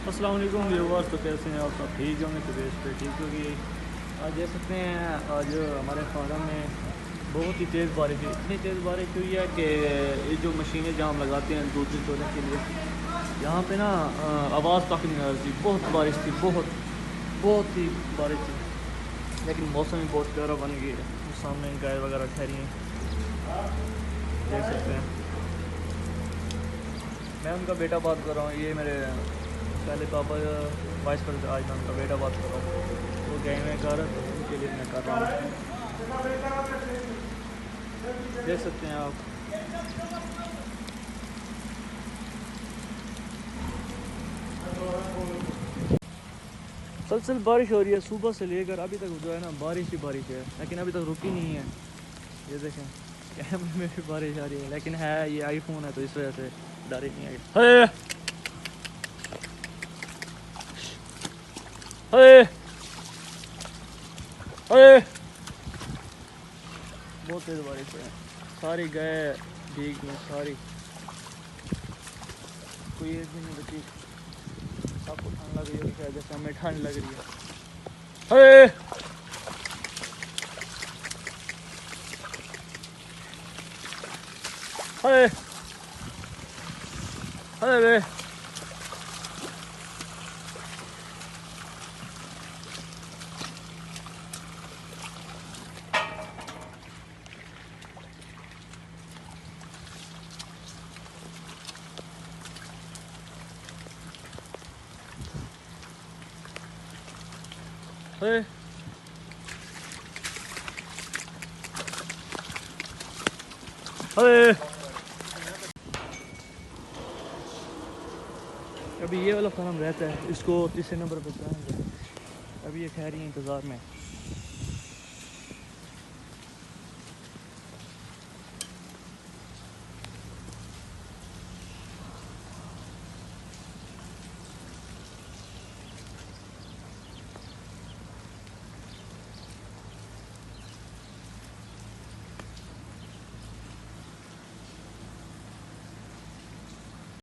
अस्सलाम वालेकुम व्यूअर्स। तो कैसे हैं आप सब? ठीक होंगे? तबीयत पे ठीक होगी? आज देख सकते हैं आज हमारे फार्म में बहुत ही तेज़ बारिश हुई। इतनी तेज़ बारिश हुई है कि ये जो मशीनें जहाँ हम लगाते हैं दूध चोने के लिए, यहाँ पे ना आवाज़ तक नहीं आ रही थी। बहुत बारिश थी, बहुत ही बारिश थी। लेकिन मौसम भी बहुत प्यारा बन गया है। सामने गाय वगैरह ठहरी हैं, देख सकते हैं। मैं उनका बेटा बात कर रहा हूँ। ये मेरे पहले पापा वाइस पर, आज मैं उनका बेटा बात कर रहा हूँ। वो गए हुए घर, तो उनके लिए मैं कर रहा हूँ। देख सकते हैं आप। सलसल बारिश हो रही है सुबह से लेकर अभी तक, जो है ना बारिश ही बारिश है, लेकिन अभी तक रुकी नहीं है। ये देखें, कैमरे में भी बारिश आ रही है, लेकिन है ये आईफोन है तो इस वजह से डर ही नहीं आई। हे हे हे, बहुत तेज़ बारिश है। सारी गाय भीग गई, सारी, कोई एक भी नहीं बची। सबको ठंड लग रही है शायद, जैसे हमें ठंड लग रही है। हे हे हे हे हे। अभी ये वाला फार्म रहता है, इसको तीसरे नंबर पर चढ़ाएंगे। अभी ये खैर ही इंतज़ार में।